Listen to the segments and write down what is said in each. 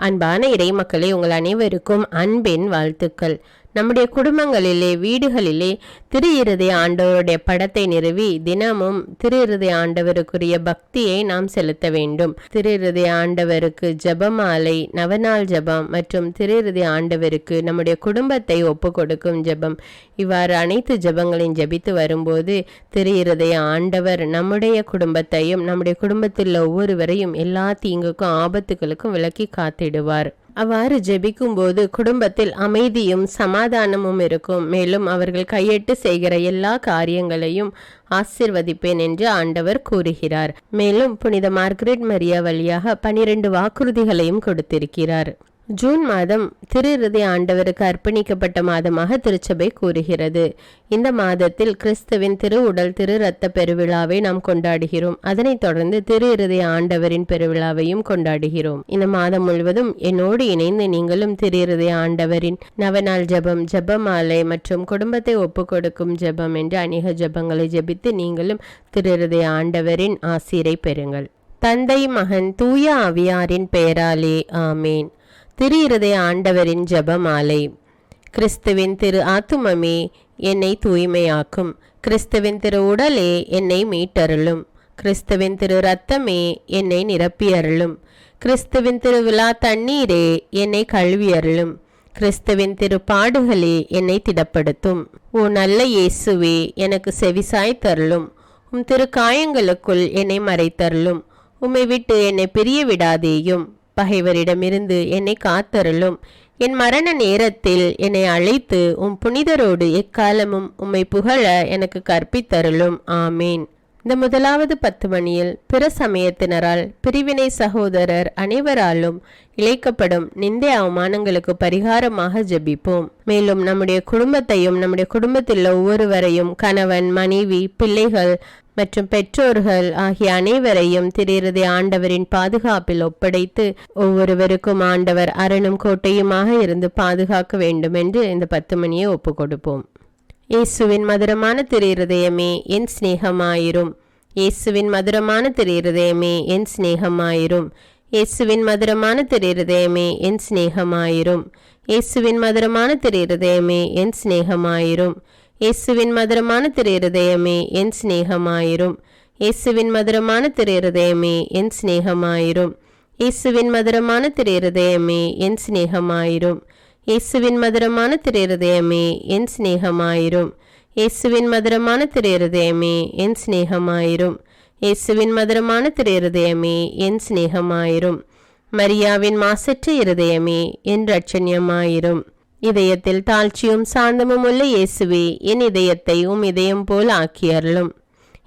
அன்பான இறைமக்களே, உங்கள் அனைவருக்கும் அன்பின் வாழ்த்துக்கள். நம்முடைய குடும்பங்களிலே, வீடுகளிலே திரு இருதய ஆண்டவருடைய படத்தை நிறுவி தினமும் திரு இருதய ஆண்டவருக்குரிய பக்தியை நாம் செலுத்த வேண்டும். திரு இருதய ஆண்டவருக்கு ஜெபமாலை, நவநாள் ஜெபம் மற்றும் திரு இருதய ஆண்டவருக்கு நம்முடைய குடும்பத்தை ஒப்பு கொடுக்கும் ஜெபம், இவ்வாறு அனைத்து ஜெபங்களையும் ஜெபித்து வரும்போது திரு இருதய ஆண்டவர் நம்முடைய குடும்பத்தையும் நம்முடைய குடும்பத்தில் ஒவ்வொருவரையும் எல்லா தீங்குக்கும் ஆபத்துகளுக்கும் விலக்கி காத்திடுவார். அவ்வாறு ஜெபிக்கும் போது குடும்பத்தில் அமைதியும் சமாதானமும் இருக்கும். மேலும் அவர்கள் கையிட்டு செய்கிற எல்லா காரியங்களையும் ஆசிர்வதிப்பேன் என்று ஆண்டவர் கூறுகிறார். மேலும் புனித மார்கரெட் மரியா வழியாக 12 வாக்குறுதிகளையும் கொடுத்திருக்கிறார். ஜூன் மாதம் திரு இருதய ஆண்டவருக்கு அர்ப்பணிக்கப்பட்ட மாதமாக திருச்சபை கூறுகிறது. இந்த மாதத்தில் கிறிஸ்துவின் திரு உடல் திரு இரத்த பெருவிழாவை நாம் கொண்டாடுகிறோம். அதனைத் தொடர்ந்து திரு இருதய ஆண்டவரின் பெருவிழாவையும் கொண்டாடுகிறோம். இந்த மாதம் முழுவதும் என்னோடு இணைந்து நீங்களும் திரு இருதய ஆண்டவரின் நவநாள் ஜெபம், ஜெபமாலை மற்றும் குடும்பத்தை ஒப்பு கொடுக்கும் ஜெபம் என்று அநேக ஜெபங்களை ஜெபித்து நீங்களும் திரு இருதய ஆண்டவரின் ஆசீரை பெறுங்கள். தந்தை, மகன், தூய ஆவியாரின் பெயராலே ஆமேன். திரு இருதய ஆண்டவரின் ஜெபமாலை. கிறிஸ்துவின் திரு ஆத்துமமே என்னை தூய்மையாக்கும். கிறிஸ்துவின் திரு உடலே என்னை மீட்டருளும். கிறிஸ்துவின் திரு இரத்தமே என்னை நிரப்பியருளும். கிறிஸ்துவின் திரு விழா தண்ணீரே என்னை கழுவியருளும். கிறிஸ்துவின் திரு பாடுகளே என்னை திடப்படுத்தும். ஓ நல்ல இயேசுவே, எனக்கு செவிசாய் தருளும். உம் திரு காயங்களுக்குள் என்னை மறைத்தருளும். உம்மை விட்டு என்னை பிரிய விடாதேயும். பகைவரிடமிருந்து என்னை காத்தருளும். என் மரண நேரத்தில் என்னை அழைத்து உம் புனிதரோடு எக்காலமும் உம்மை புகழ எனக்கு கற்பித்தருளும். ஆமேன். இந்த முதலாவது 10 மணியில் பிற சமயத்தினரால் பிரிவினை சகோதரர் அனைவராலும் இழைக்கப்படும் நிந்தை அவமானங்களுக்கு பரிகாரமாக ஜெபிப்போம். மேலும் நம்முடைய குடும்பத்தையும் நம்முடைய குடும்பத்தில் ஒவ்வொருவரையும், கணவன், மனைவி, பிள்ளைகள் மற்றும் பெற்றோர்கள் ஆகிய அனைவரையும் திரு இருதய ஆண்டவரின் பாதுகாப்பில் ஒப்படைத்து ஒவ்வொருவருக்கும் ஆண்டவர் அரணும் கோட்டையுமாக இருந்து பாதுகாக்க வேண்டும் என்று இந்த 10 மணியை ஒப்பு கொடுப்போம். இயேசுவின் மதுரமான திரு இருதயமே என் சிநேகமாயிரும். இயேசுவின் மதுரமான திரு இருதயமே என் சிநேகமாயிரும். இயேசுவின் மதுரமான திரு இருதயமே என் சிநேகமாயிரும். இயேசுவின் மதுரமான திரு இருதயமே என் சிநேகமாயிரும். இயேசுவின் மதுரமான திரு இருதயமே என் சிநேகமாயிரும். இயேசுவின் மதுரமான திரு இருதயமே என் சிநேகமாயிரும். இயேசுவின் மதுரமான திரு இருதயமே என் சிநேகமாயிரும். இயேசுவின் மதுரமான திரு இருதயமே என் சிநேகமாயிரும். இயேசுவின் மதுரமான திரு இருதயமே என் சிநேகமாயிரும். இயேசுவின் மதுரமான திரு இருதயமே என் சிநேகமாயிரும். மரியாவின் மாசற்ற இருதயமே என் இரட்சண்யமாயிரும். இதயத்தில் தாழ்ச்சியும் சாந்தமும் உள்ள இயேசுவே, என் இதயத்தை உம் இதயம் போல் ஆக்கியருளும்.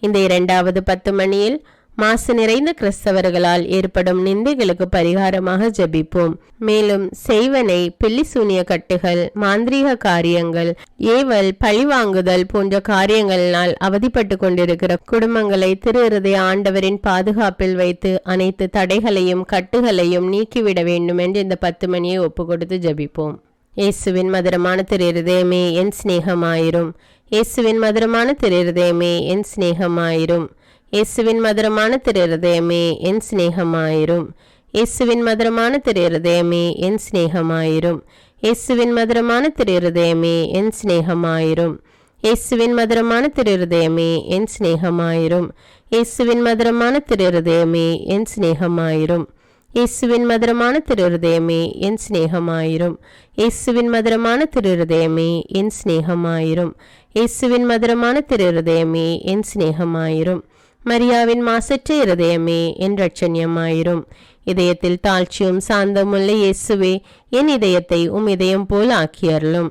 இந்த 2வது 10 மணியில் மாசு நிறைந்த கிறிஸ்தவர்களால் ஏற்படும் நிந்தைகளுக்கு பரிகாரமாக ஜெபிப்போம். மேலும் செய்வனை, பில்லி சூனிய கட்டுகள், மாந்திரீக காரியங்கள், ஏவல், பழிவாங்குதல் போன்ற காரியங்களினால் அவதிப்பட்டு கொண்டிருக்கிற குடும்பங்களை திரு இருதய ஆண்டவரின் பாதுகாப்பில் வைத்து அனைத்து தடைகளையும் கட்டுகளையும் நீக்கிவிட வேண்டும் என்று இந்த 10 மணியை ஒப்பு கொடுத்து ஜெபிப்போம். இயேசுவின் மதுரமான திரு இருதயமே என் சிநேகமாயிரும். இயேசுவின் மதுரமான திரு இருதயமே என் சிநேகமாயிரும். இயேசுவின் மதுரமான திரு இருதயமே என் சிநேகமாயிரும். இயேசுவின் மதுரமான திரு இருதயமே என் சிநேகமாயிரும். இயேசுவின் மதுரமான திரு இருதயமே என் சிநேகமாயிரும். இயேசுவின் மதுரமான திரு இருதயமே என் சிநேகமாயிரும். இயேசுவின் மதுரமான திரு இருதயமே என் சிநேகமாயிரும். இயேசுவின் மதுரமான திரு இருதயமே என் சிநேகமாயிரும். இயேசுவின் மதுரமான திரு இருதயமே என் சிநேகமாயிரும். இயேசுவின் மதுரமான திரு இருதயமே என் சிநேகமாயிரும். மரியாவின் மாசற்ற இருதயமே என் இரட்சண்யமாயிரும். இதயத்தில் தாழ்ச்சியும் சாந்தமுள்ள இயேசுவே, என் இதயத்தை உம் இதயம் போல் ஆக்கியருளும்.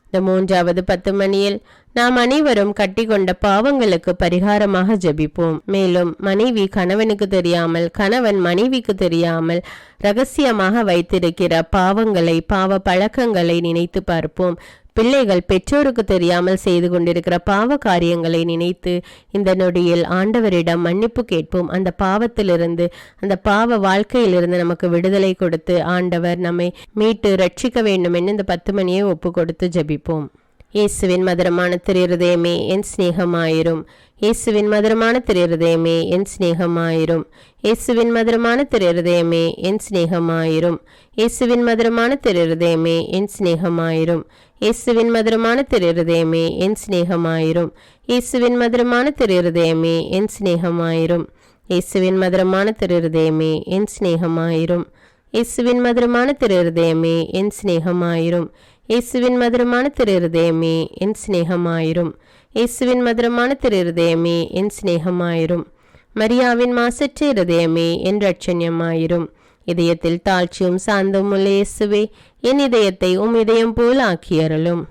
இந்த 3வது 10 மணியில் நாம் அனைவரும் கட்டி கொண்ட பாவங்களுக்கு பரிகாரமாக ஜெபிப்போம். மேலும் மனைவி கணவனுக்கு தெரியாமல், கணவன் மனைவிக்கு தெரியாமல் ரகசியமாக வைத்திருக்கிற பாவங்களை, பாவ பழக்கங்களை நினைத்து பார்ப்போம். பிள்ளைகள் பெற்றோருக்கு தெரியாமல் செய்து கொண்டிருக்கிற பாவ காரியங்களை நினைத்து இந்த நொடியில் ஆண்டவரிடம் மன்னிப்பு கேட்போம். அந்த பாவத்திலிருந்து, அந்த பாவ வாழ்க்கையிலிருந்து நமக்கு விடுதலை கொடுத்து ஆண்டவர் நம்மை மீட்டு ரட்சிக்க வேண்டும் என்று இந்த 10 மணியை ஒப்பு கொடுத்து ஜெபிப்போம். இயேசுவின் மதுரமான திருஹிருதயமே என் சிநேகமாயிரும். இயேசுவின் மதுரமான திருஹிருதயமே என் சிநேகமாயிரும். இயேசுவின் மதுரமான திருஹிருதயமே என் சிநேகமாயிரும். இயேசுவின் மதுரமான திருஹிருதயமே என் சிநேகமாயிரும். இயேசுவின் மதுரமான திருஹிருதயமே என் சிநேகமாயிரும். இயேசுவின் மதுரமான திருஹிருதயமே என் சிநேகமாயிரும். இயேசுவின் மதுரமான திருஹிருதயமே என் சிநேகமாயிரும். இயேசுவின் மதுரமான திருஹிருதயமே என் சிநேகமாயிரும். இயேசுவின் மதுரமான திருஹிருதயமே என் சிநேகமாயிரும். இயேசுவின் மதுரமான திருஹிருதயமே என் சிநேகமாயிரும். மரியாவின் மாசற்ற இருதயமே என் இரட்சண்யமாயிரும். இதயத்தில் தாழ்ச்சியும் சாந்தமும் உள்ள இயேசுவே, என் இதயத்தை உம் இதயம் போல் ஆக்கியருளும்.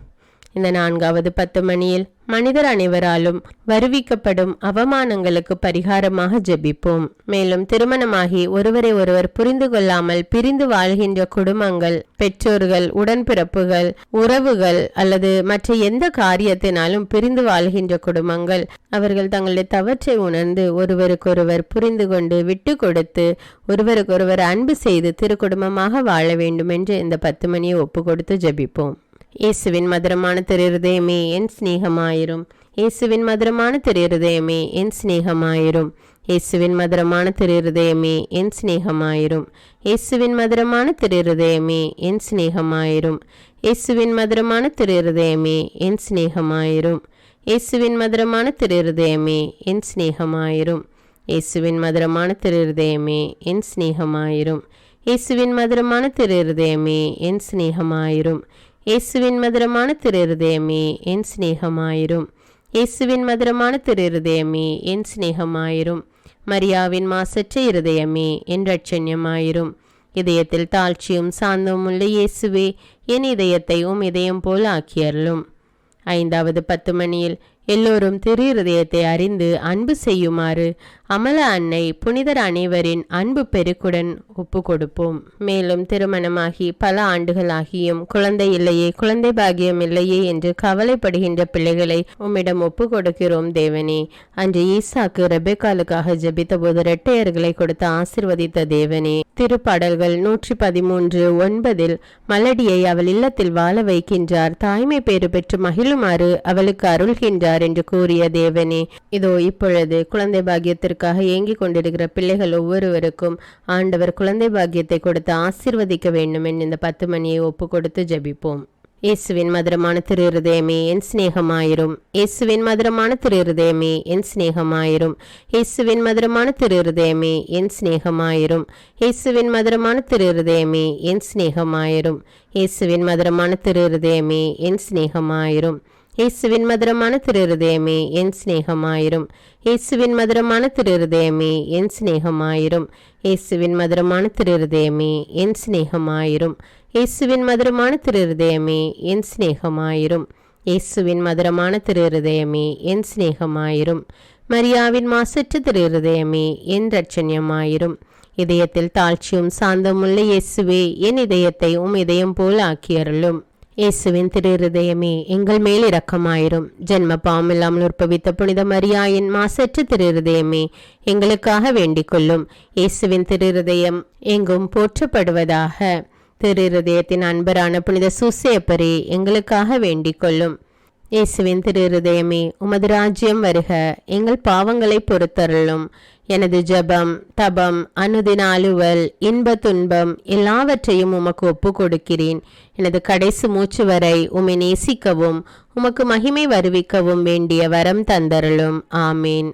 இந்த 4வது 10 மணியில் மனிதர் அனைவராலும் வருவிக்கப்படும் அவமானங்களுக்கு பரிகாரமாக ஜெபிப்போம். மேலும் திருமணமாகி ஒருவரை ஒருவர் புரிந்து கொள்ளாமல் பிரிந்து வாழ்கின்ற குடும்பங்கள், பெற்றோர்கள், உடன்பிறப்புகள், உறவுகள் அல்லது மற்ற எந்த காரியத்தினாலும் பிரிந்து வாழ்கின்ற குடும்பங்கள், அவர்கள் தங்களுடைய தவற்றை உணர்ந்து ஒருவருக்கொருவர் புரிந்து கொண்டு விட்டு கொடுத்து ஒருவருக்கொருவர் அன்பு செய்து திருக்குடும்பமாக வாழ வேண்டும் என்று இந்த 10 மணியை ஒப்பு கொடுத்து ஜெபிப்போம். இயேசுவின் மதுரமான திருஹிருதயமே என் சிநேகமாயிரும். இயேசுவின் மதுரமான திருஹிருதயமே என் சிநேகமாயிரும். இயேசுவின் மதுரமான திருஹிருதயமே என் சிநேகமாயிரும். இயேசுவின் மதுரமான திருஹிருதயமே என் சிநேகமாயிரும். இயேசுவின் மதுரமான திருஹிருதயமே என் சிநேகமாயிரும். இயேசுவின் மதுரமான திருஹிருதயமே என் சிநேகமாயிரும். இயேசுவின் மதுரமான திருஹிருதயமே என் சிநேகமாயிரும். இயேசுவின் மதுரமான திருஹிருதயமே என் சிநேகமாயிரும். இயேசுவின் மதுரமான திருஹிருதயமே என் சிநேகமாயிரும். இயேசுவின் மதுரமான திருஹிருதயமே என் சிநேகமாயிரும். மரியாவின் மாசற்ற இருதயமே என் இரட்சண்யமாயிரும். இதயத்தில் தாழ்ச்சியும் சாந்தமும் உள்ள இயேசுவே, என் இதயத்தை உம் இதயம் போல் ஆக்கியருளும். 5வது 10 மணியில் எல்லோரும் திருஹிருதயத்தை அறிந்து அன்பு செய்யுமாறு அமல அன்னை புனிதர் அனைவரின் அன்பு பெருக்குடன் ஒப்பு கொடுப்போம். மேலும் திருமணமாகி பல ஆண்டுகளாகியும் குழந்தை இல்லையே, குழந்தை பாக்கியம் இல்லையே என்று கவலைப்படுகின்ற பிள்ளைகளை உம்மிடம் ஒப்பு கொடுக்கிறோம் தேவனே. அன்று ஈசாக்கு ரெபெக்காலுக்காக ஜெபித்த போது இரட்டையர்களை கொடுத்து ஆசிர்வதித்த தேவனே. திருப்பாடல்கள் 113:9 மலடியை அவள் இல்லத்தில் வாழ வைக்கின்றார், தாய்மை பேறு பெற்று மகிழுமாறு அவளுக்கு அருள்கின்றார் என்று கூறிய தேவனே, இதோ இப்பொழுது குழந்தை பாக்கியத்திற்காக ஏங்கிக் கொண்டிருக்கிற பிள்ளைகள் ஒவ்வொருவருக்கும் ஆண்டவர் குழந்தை பாக்கியத்தை கொடுத்து ஆசீர்வதிக்க வேண்டும் என்று இந்த 10 மணியை ஒப்பு கொடுத்து ஜெபிப்போம். இயேசுவின் மதுரமான திருஹிருதயமே என் சிநேகமாயிரும். இயேசுவின் மதுரமான திருஹிருதயமே என் சிநேகமாயிரும். இயேசுவின் மதுரமான திருஹிருதயமே என் சிநேகமாயிரும். இயேசுவின் மதுரமான திருஹிருதயமே என் சிநேகமாயிரும். இயேசுவின் மதுரமான திருஹிருதயமே என் சிநேகமாயிரும். இயேசுவின் மதுரமான திருஹிருதயமே என் சிநேகமாயிரும். இயேசுவின் மதுரமான திருஹிருதயமே என் சிநேகமாயிரும். இயேசுவின் மதுரமான திருஹிருதயமே என் சிநேகமாயிரும். இயேசுவின் மதுரமான திருஹிருதயமே என் சிநேகமாயிரும். இயேசுவின் மதுரமான திருஹிருதயமே என் சிநேகமாயிரும். மரியாவின் மாசற்ற திருஹிருதயமே என் இரட்சண்யமாயிரும். இதயத்தில் தாழ்ச்சியும் சாந்தமுள்ள இயேசுவே, என் இதயத்தை உம் இதயம் போல் ஆக்கியருளும். இயேசுவின் திருஹிருதயமே எங்கள் மேல் இரக்கமாயிரும். ஜென்ம பாவமில்லாமல் உற்பவித்த புனித மரியாயின் மாசற்ற திருஹிருதயமே எங்களுக்காக வேண்டிக் கொள்ளும். இயேசுவின் திருஹிருதயம் எங்கும் போற்றப்படுவதாக. திருஹிருதயத்தின் அன்பரான புனித சூசேப்பரே எங்களுக்காக வேண்டிக் கொள்ளும். இயேசுவின் திருஹிருதயமே உமது ராஜ்யம் வருக, எங்கள் பாவங்களை பொறுத்தருளும். எனது ஜெபம், தபம், அனுதின அலுவல், இன்ப துன்பம் எல்லாவற்றையும் உமக்கு ஒப்பு கொடுக்கிறேன். எனது கடைசி மூச்சு வரை உம்மை நேசிக்கவும் உமக்கு மகிமை வருவிக்கவும் வேண்டிய வரம் தந்தருளும். ஆமீன்.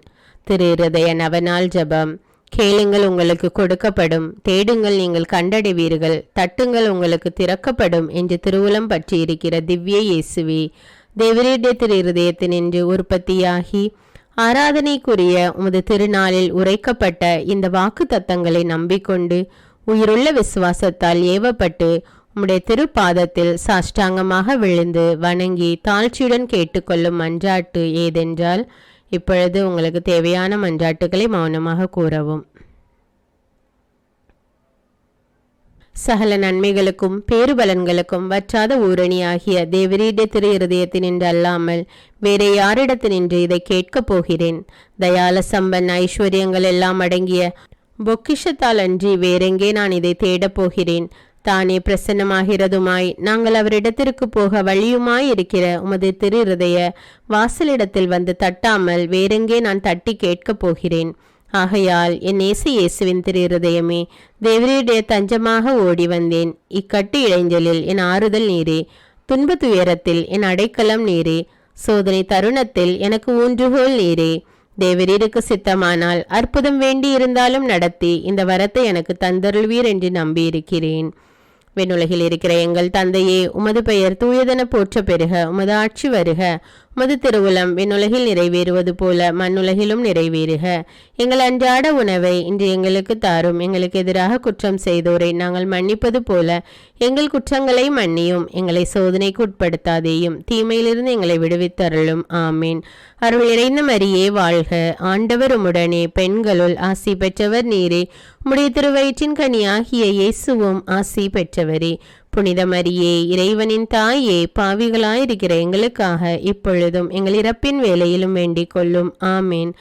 திருஹிருதய நவநாள் ஜெபம். கேளுங்கள் உங்களுக்கு கொடுக்கப்படும், தேடுங்கள் நீங்கள் கண்டடைவீர்கள், தட்டுங்கள் உங்களுக்கு திறக்கப்படும் என்று திருவுளம் பற்றி இருக்கிற திவ்ய இயேசுவே, தேவரீடைய திருஹிருதயத்தினின்று உற்பத்தியாகி ஆராதனைக்குரிய உமது திருநாளில் உரைக்கப்பட்ட இந்த வாக்கு தத்தங்களை நம்பிக்கொண்டு உயிருள்ள விசுவாசத்தால் ஏவப்பட்டு உம்முடைய திருப்பாதத்தில் சாஷ்டாங்கமாக விழுந்து வணங்கி தாழ்ச்சியுடன் கேட்டுக்கொள்ளும் மன்றாட்டு ஏதென்றால், இப்பொழுது உங்களுக்கு தேவையான மன்றாட்டுகளை மௌனமாக கூறவும். சகல நன்மைகளுக்கும் பேருபலன்களுக்கும் வற்றாத ஊரணியாகிய தேவரீடைய திருஹிருதயத்தினின்று அல்லாமல் வேற யாரிடத்தினின்று இதை கேட்கப் போகிறேன். தயால சம்பன் ஐஸ்வர்யங்கள் எல்லாம் அடங்கிய பொக்கிஷத்தால் அன்றி வேறெங்கே நான் இதை தேடப் போகிறேன். தானே பிரசன்னமாகிறதுமாய் நாங்கள் அவரிடத்திற்கு போக வழியுமாய் இருக்கிற உமது திரு இருதய வாசலிடத்தில் வந்து தட்டாமல் வேறெங்கே நான் தட்டி கேட்கப் போகிறேன். ஆகையால் என் இயேசுவின் திரு இருதயமே, தேவருடைய தஞ்சமாக ஓடி வந்தேன். இக்கட்டு இளைஞலில் என் ஆறுதல் நீரே, துன்ப துயரத்தில் என் அடைக்கலம் நீரே, சோதனை தருணத்தில் எனக்கு ஊன்றுகோல் நீரே. தேவரீருக்கு சித்தமானால் அற்புதம் வேண்டி இருந்தாலும் நடத்தி இந்த வரத்தை எனக்கு தந்தருள்வீர் என்று நம்பியிருக்கிறேன். விண்ணுலகில் இருக்கிற எங்கள் தந்தையே, உமது பெயர் தூயதென போற்ற பெறுக. உமது ஆட்சி வருக. உமது திருவுளம் விண்ணுலகில் நிறைவேறுவது போல மண்ணுலகிலும் நிறைவேறுக. எங்கள் அன்றாட உணவை இன்று எங்களுக்கு தாரும். எங்களுக்கு எதிராக குற்றம் செய்தோரை நாங்கள் மன்னிப்பது போல எங்கள் குற்றங்களை மன்னியும். எங்களை சோதனைக்கு உட்படுத்தாதேயும், தீமையிலிருந்து எங்களை விடுவித்தருளும். ஆமீன். அருள் நிறைந்த மரியே வாழ்க. ஆண்டவர் உம்முடனே, பெண்களுள் ஆசி பெற்றவர் நீரே. உம்முடைய திருவயிற்றின் கனியாகிய இயேசுவும் ஆசி பெற்றவரே. புனித மரியே, இறைவனின் தாயே, பாவிகளாயிருக்கிற எங்களுக்காக இப்பொழுதும் எங்கள் இறப்பின் வேளையிலும் வேண்டிக் கொள்ளும். ஆமீன்.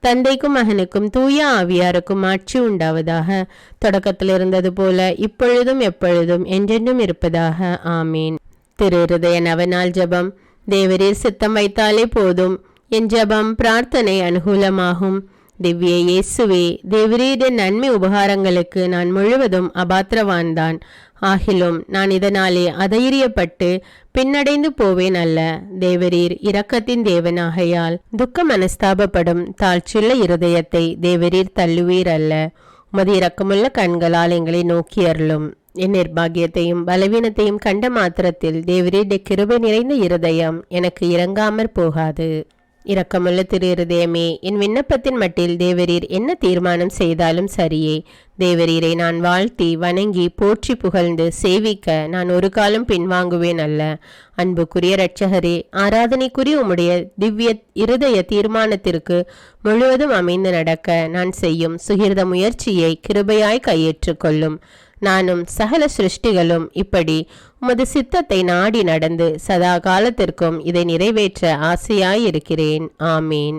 தந்தைக்கும் மகனுக்கும் தூய ஆவியாருக்கும் ஆட்சி உண்டாவதாக. தொடக்கத்தில் இருந்தது போல இப்பொழுதும் எப்பொழுதும் என்றென்றும் இருப்பதாக. ஆமீன். திரு இருதய நவநாள் ஜெபம். தேவரீர் சித்தம் வைத்தாலே போதும், என் ஜெபம் பிரார்த்தனை அனுகூலமாகும். திவ்ய இயேசுவே, தேவரீரின் நன்மை உபகாரங்களுக்கு நான் முழுவதும் அபாத்திரவான்தான். ஆகிலும் நான் இதனாலே அதைரியப்பட்டு பின்னடைந்து போவேன் அல்ல. தேவரீர் இரக்கத்தின் தேவனாகையால் துக்க மனஸ்தாபப்படும் தாழ்ச்சியுள்ள இருதயத்தை தேவரீர் தள்ளுவீர் அல்ல. உமது இரக்கமுள்ள கண்களால் எங்களை நோக்கி அருளும். என் நிர்பாகியத்தையும் பலவீனத்தையும் கண்ட மாத்திரத்தில் தேவரீருடைய கிருபை நிறைந்த இருதயம் எனக்கு இறங்காமற் போகாது. இரக்கமுள்ள திரு இருதயமே, என் விண்ணப்பத்தின் மட்டில் தேவரீர் என்ன தீர்மானம் செய்தாலும் சரியே. தேவரீரை நான் வாழ்த்தி வணங்கி போற்றி புகழ்ந்து சேவிக்க நான் ஒரு காலம் பின்வாங்குவேன் அல்ல. அன்புக்குரிய இரட்சகரே, ஆராதனைக்குரிய உம்முடைய திவ்ய இருதய தீர்மானத்திற்கு முழுவதும் அமைந்து நடக்க நான் செய்யும் சுகிர்த முயற்சியை கிருபையாய் கையேற்றுக்கொள்ளும். நானும் சகல சிருஷ்டிகளும் இப்படி உமது சித்தத்தை நாடி நடந்து சதா காலத்திற்கும் இதை நிறைவேற்ற ஆசையாயிருக்கிறேன். ஆமீன்.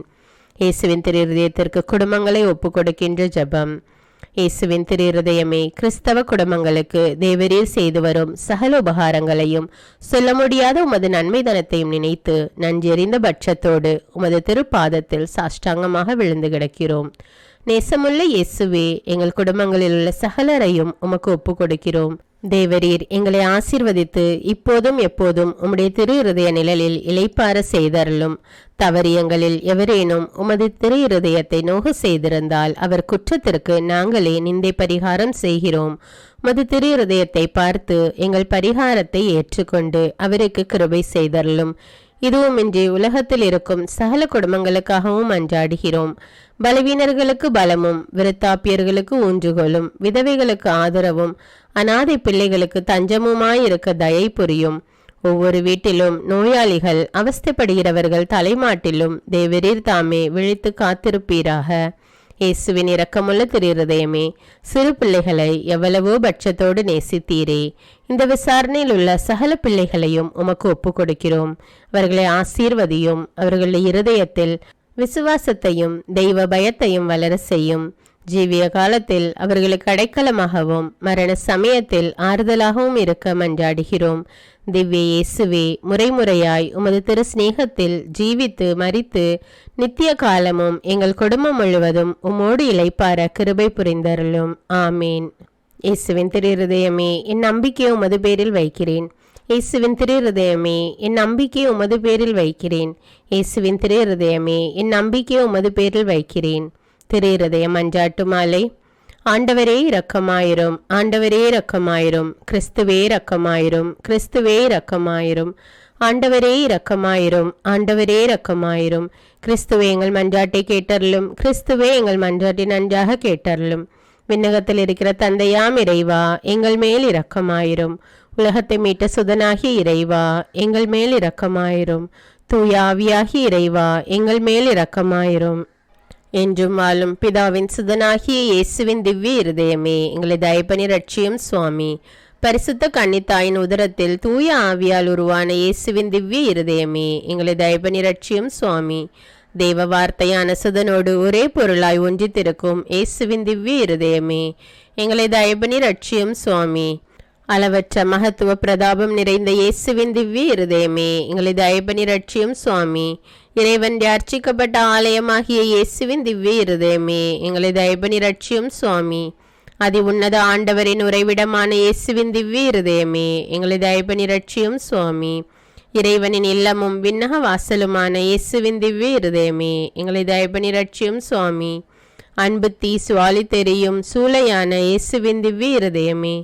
இயேசுவின் திரு இருதயத்திற்கு குடும்பங்களை ஒப்புக் கொடுக்கின்ற ஜெபம். இயேசுவின் திரு இருதயமே, கிறிஸ்தவ குடும்பங்களுக்கு தேவரீர் செய்து வரும் சகல உபகாரங்களையும் சொல்ல முடியாத உமது நன்மைதனத்தையும் நினைத்து நன்றெறிந்த பட்சத்தோடு உமது திருப்பாதத்தில் சாஷ்டாங்கமாக விழுந்து கிடக்கிறோம். நேசமுள்ள இயேசுவே, எங்கள் குடும்பங்களில் உள்ள சகலரையும் உமக்கு ஒப்பு கொடுக்கிறோம். தேவரீர் எங்களை ஆசீர்வதித்து இப்போதும் எப்போதும் உம்முடைய திரு இருதய நிழலில் இளைப்பார செய்தருளும். தவறியங்களில் எவரேனும் உமது திரு இருதயத்தை நோக செய்திருந்தால் அவர் குற்றத்திற்கு நாங்களே நிந்தை பரிகாரம் செய்கிறோம். உமது திரு இருதயத்தை பார்த்து எங்கள் பரிகாரத்தை ஏற்றுக்கொண்டு அவருக்கு கிருபை செய்தருளும். இதுவுமின்றி உலகத்தில் இருக்கும் சகல குடும்பங்களுக்காகவும் அன்றாடுகிறோம். பலவீனர்களுக்கு பலமும், விருத்தாப்பியர்களுக்கு ஊன்றுகோலும், விதவைகளுக்கு ஆதரவும், அநாதை பிள்ளைகளுக்கு தஞ்சமுமாயிருக்க தயை புரியும். ஒவ்வொரு வீட்டிலும் நோயாளிகள், அவஸ்தைப்படுகிறவர்கள் தலைமாட்டிலும் தேவரீர் தாமே விழித்து காத்திருப்பீராக. இயேசுவின் இரக்கமுள்ள திரு இருதயமே, சிறு பிள்ளைகளை எவ்வளவோ பட்சத்தோடு நேசித்தீரே. இந்த விசாரணையில் உள்ள சகல பிள்ளைகளையும் உமக்கு ஒப்பு கொடுக்கிறோம். அவர்களை ஆசீர்வதியும். அவர்களுடைய இருதயத்தில் விசுவாசத்தையும் தெய்வ பயத்தையும் வளர செய்யும். ஜீவிய காலத்தில் அவர்களுக்கு அடைக்கலமாகவும் மரண சமயத்தில் ஆறுதலாகவும் இருக்க மன்றாடுகிறோம். திவ்ய இயேசுவே, முறைமுறையாய் உமது திரு ஸ்நேகத்தில் ஜீவித்து மரித்து நித்திய காலமும் எங்கள் குடும்பம் முழுவதும் உம்மோடு இளைப்பார கிருபை புரிந்தருளும். ஆமீன். இயேசுவின் திரு இருதயமே, என் நம்பிக்கையை உமது பேரில் வைக்கிறேன். இயேசுவின் திரு இருதயமே, என் நம்பிக்கையை உமது பேரில் வைக்கிறேன். இயேசுவின் திரு இருதயமே, என் நம்பிக்கையை உமது பேரில் வைக்கிறேன். திரு இருதய மன்றாட்டு மாலை. ஆண்டவரே இரக்கமாயிரும், ஆண்டவரே இரக்கமாயிரும், கிறிஸ்துவே இரக்கமாயிரும், கிறிஸ்துவே இரக்கமாயிரும், ஆண்டவரே இரக்கமாயிரும், ஆண்டவரே இரக்கமாயிரும். கிறிஸ்துவே எங்கள் மன்றாட்டை கேட்டருளும், கிறிஸ்துவே எங்கள் மன்றாட்டை நன்றாக கேட்டருளும். விண்ணகத்தில் இருக்கிற தந்தையாம் இறைவா, எங்கள் மேல் இரக்கமாயிரும். உலகத்தை மீட்ட சுதனாகிய இறைவா, எங்கள் மேல் இரக்கமாயிரும். தூய ஆவியாகிய இறைவா, எங்கள் மேல் இரக்கமாயிரும். என்றும் வாழும் பிதாவின் சுதனாகிய இயேசுவின் திவ்ய இருதயமே, எங்களை தயப்பனி ரட்சியும் சுவாமி. பரிசுத்த கன்னித்தாயின் உதரத்தில் தூய ஆவியால் உருவான இயேசுவின் திவ்ய இருதயமே, எங்களை தயப்பனி ரட்சியும் சுவாமி. தேவ வார்த்தையான சுதனோடு ஒரே பொருளாய் ஒன்றித்திருக்கும் இயேசுவின் திவ்ய இருதயமே, எங்களை தயப்பனி ரட்சியும் சுவாமி. அளவற்ற மகத்துவ பிரதாபம் நிறைந்த இயேசுவின் திவ்ய இருதயமே, எங்களை தயபனி ரட்சியும் சுவாமி. இறைவன் அர்ச்சிக்கப்பட்ட ஆலயமாகிய இயேசுவின் திவ்ய இருதயமே, எங்களை தயபனி ரட்சியும் சுவாமி. அதி உன்னத ஆண்டவரின் உறைவிடமான இயேசுவின் திவ்ய இருதயமே, எங்களை தயபனி ரட்சியும் சுவாமி. இறைவனின் இல்லமும் விண்ணக வாசலுமான இயேசுவின் திவ்ய இருதயமே, எங்களை தயபனி ரட்சியும் சுவாமி. அன்பு தீ சுவாலி தெரியும் சூளையான இயேசுவின் திவ்ய இருதயமே,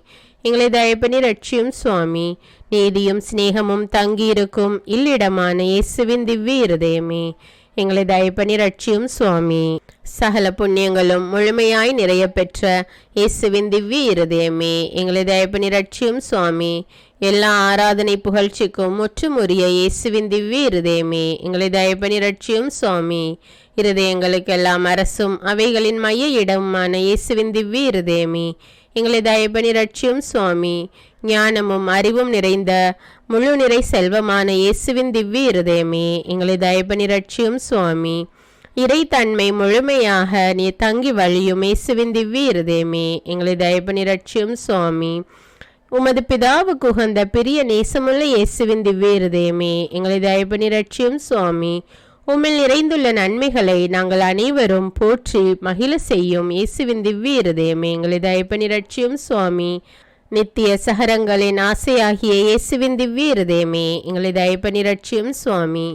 எங்களை தயபனி ரட்சியும் சுவாமி. நீதியும் சிநேகமும் தங்கியிருக்கும் இல்லிடமான இயேசுவின் திவ்ய இருதயமே, எங்களை தயபனி ரட்சியும் சுவாமி. சகல புண்ணியங்களும் முழுமையாய் நிறைய பெற்ற இயேசுவின் திவ்ய இருதயமே, எங்களை தயபனி ரட்சியும் சுவாமி. எல்லா ஆராதனை புகழ்ச்சிக்கும் முற்றுமுறிய இயேசுவின் திவ்ய இருதயமே, எங்களை தயபனி ரட்சியும் சுவாமி. இருதயங்களுக்கெல்லாம் அரசும் அவைகளின் மைய இடமுமான இயேசுவின் திவ்ய இருதயமே, எங்களை தயபனி ரட்சியும் சுவாமி. ஞானமும் அறிவும் நிறைந்த முழு நிறை செல்வமான இயேசுவின் திவ்ய இருதயமே, எங்களை தயபனி ரட்சியும் சுவாமி. இறை தன்மை முழுமையாக நீ தங்கி வழியும் இயேசுவின் திவ்ய இருதயமே, எங்களை தயபனி ரட்சியும் சுவாமி. உமது பிதாவுக்கு உகந்த பிரிய நேசமுள்ள இயேசுவின் திவ்ய இருதயமே, எங்களை தயபனி ரட்சியும் சுவாமி. உம்மில் நிறைந்துள்ள நன்மைகளை நாங்கள் அனைவரும் போற்றி மகிழ செய்யும் இயேசுவின் திவ்ய இருதயமே, எங்களை தயபனி ரட்சியும் சுவாமி. நித்திய சகரங்களின் ஆசையாகிய இயேசுவின் திவ்ய இருதயமே, எங்களை தயபனி ரட்சியும் சுவாமி.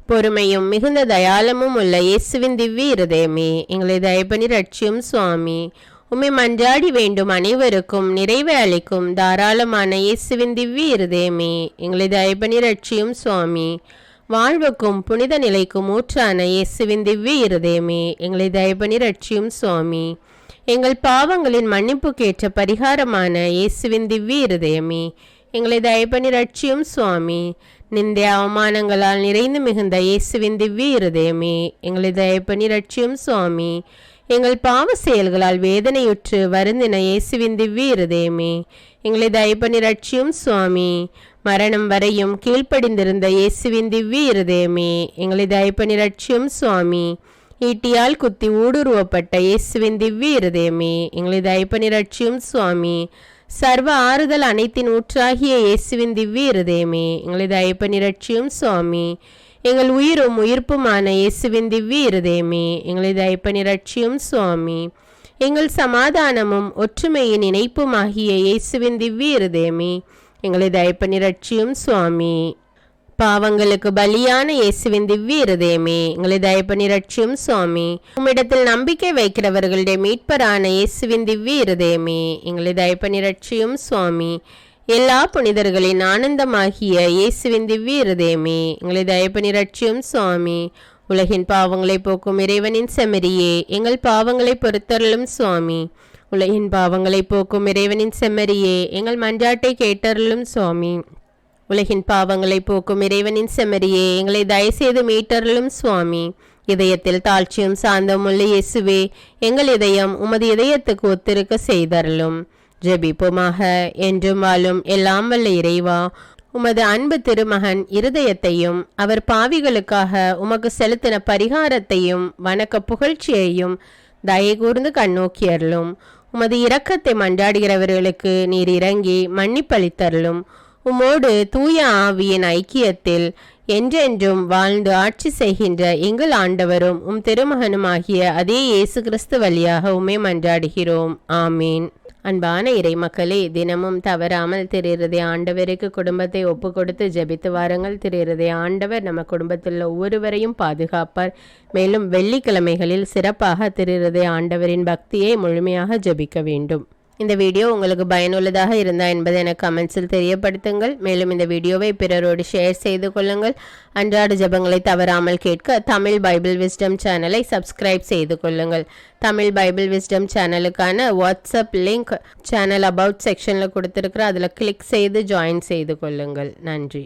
பொறுமையும் மிகுந்த தயாளமும் உள்ள இயேசுவின் திவ்ய இருதயமே, எங்களை தயபனி ரட்சியும் சுவாமி. உம்மை மன்றாடி வேண்டும் அனைவருக்கும் நிறைவை அளிக்கும் தாராளமான இயேசுவின் திவ்ய இருதயமே, எங்களை தயபனி ரட்சியும் சுவாமி. வாழ்வுக்கும் புனித நிலைக்கும் ஊற்றான இயேசுவின் திவ்ய இருதயமே, எங்களை தயபனி ரட்சியும் சுவாமி. எங்கள் பாவங்களின் மன்னிப்புக்கேற்ற பரிகாரமான இயேசுவின் திவ்ய இருதயமே, எங்களை தயபனி ரட்சியும் சுவாமி. நிந்தை அவமானங்களால் நிறைந்து மிகுந்த இயேசுவின் திவ்ய இருதயமே, எங்களை தயபனி ரட்சியும் சுவாமி. எங்கள் பாவ செயல்களால் வேதனையுற்று வருந்தின இயேசுவின் திவ்ய இருதயமே, எங்களை தயபனி ரட்சியும் சுவாமி. மரணம் வரையும் கீழ்ப்படிந்திருந்த இயேசுவின் திவ்ய இருதயமே, எங்களை தயபனி ரட்சியும் சுவாமி. ஈட்டியால் குத்தி ஊடுருவப்பட்ட இயேசுவின் திவ்ய இருதயமே, எங்களை தயபனி ரட்சியும் சுவாமி. சர்வ ஆறுதல் அனைத்தின் ஊற்றாகிய இயேசுவின் திவ்ய இருதயமே, எங்களை தயபனி ரட்சியும் சுவாமி. எங்கள் உயிரும் உயிர்ப்புமான இயேசுவின் திவ்ய இருதயமே, எங்களை தயபனி ரட்சியும் சுவாமி. எங்கள் சமாதானமும் ஒற்றுமையின் இணைப்புமாகிய இயேசுவின் திவ்ய இருதயமே, எங்களை தயபனி ரட்சியும் சுவாமி. பாவங்களுக்கு பலியான இயேசுவின் திவ்ய இருதயமே, எங்களை தயபனி ரட்சியும் சுவாமி. உம்மிடத்தில் நம்பிக்கை வைக்கிறவர்களுடைய மீட்பரான இயேசுவின் திவ்ய இருதயமே, எங்களை தயபனி ரட்சியும் சுவாமி. எல்லா புனிதர்களின் ஆனந்தமாகிய இயேசுவின் திவ்ய இருதயமே, எங்களை தயபனி ரட்சியும் சுவாமி. உலகின் பாவங்களை போக்கும் இறைவனின் செம்மறியே, எங்கள் பாவங்களை பொறுத்தருளும் சுவாமி. உலகின் பாவங்களை போக்கும் இறைவனின் செம்மறியே, எங்கள் மன்றாட்டை கேட்டருளும் சுவாமி. உலகின் பாவங்களை போக்கும் இறைவனின் செம்மறியே, எங்களை தயவுசெய்து மீட்டருளும் சுவாமி. இதயத்தில் தாழ்ச்சியும் சாந்தமுள்ள இயேசுவே, எங்கள் இதயம் உமது இதயத்துக்கு ஒத்திருக்க செய்தருளும். ஜெபிப்போமாக. என்றும் வாழும் எல்லாம் வல்ல இறைவா, உமது அன்பு திருமகன் இருதயத்தையும் அவர் பாவிகளுக்காக உமக்கு செலுத்தின பரிகாரத்தையும் வணக்க புகழ்ச்சியையும் தயகூர்ந்து கண்ணோக்கியருளும். உமது இரக்கத்தை மன்றாடுகிறவர்களுக்கு நீர் இறங்கி மன்னிப்பளித்தருளும். உமோடு தூய ஆவியின் ஐக்கியத்தில் என்றென்றும் வாழ்ந்து ஆட்சி செய்கின்ற எங்கள் ஆண்டவரும் உம் திருமகனுமாகிய அதே இயேசு கிறிஸ்து வழியாக உம்மை மன்றாடுகிறோம். ஆமீன். அன்பான இறை மக்களே, தினமும் தவறாமல் திரு இருதய ஆண்டவருக்கு குடும்பத்தை ஒப்பு கொடுத்து ஜெபித்து வாருங்கள். திரு இருதய ஆண்டவர் நம்ம குடும்பத்தில் ஒவ்வொருவரையும் பாதுகாப்பார். மேலும் வெள்ளிக்கிழமைகளில் சிறப்பாக திரு இருதய ஆண்டவரின் பக்தியை முழுமையாக ஜெபிக்க வேண்டும். இந்த வீடியோ உங்களுக்கு பயனுள்ளதாக இருந்தால் என்பதை எனக்கு கமெண்ட்ஸில் தெரியப்படுத்துங்கள். மேலும் இந்த வீடியோவை பிறரோடு ஷேர் செய்து கொள்ளுங்கள். அன்றாட ஜெபங்களை தவறாமல் கேட்க தமிழ் பைபிள் விஸ்டம் சேனலை சப்ஸ்கிரைப் செய்து கொள்ளுங்கள். தமிழ் பைபிள் விஸ்டம் சேனலுக்கான வாட்ஸ்அப் லிங்க் சேனல் அபவுட் செக்ஷனில் கொடுத்துருக்குற அதில் கிளிக் செய்து ஜாயின் செய்து கொள்ளுங்கள். நன்றி.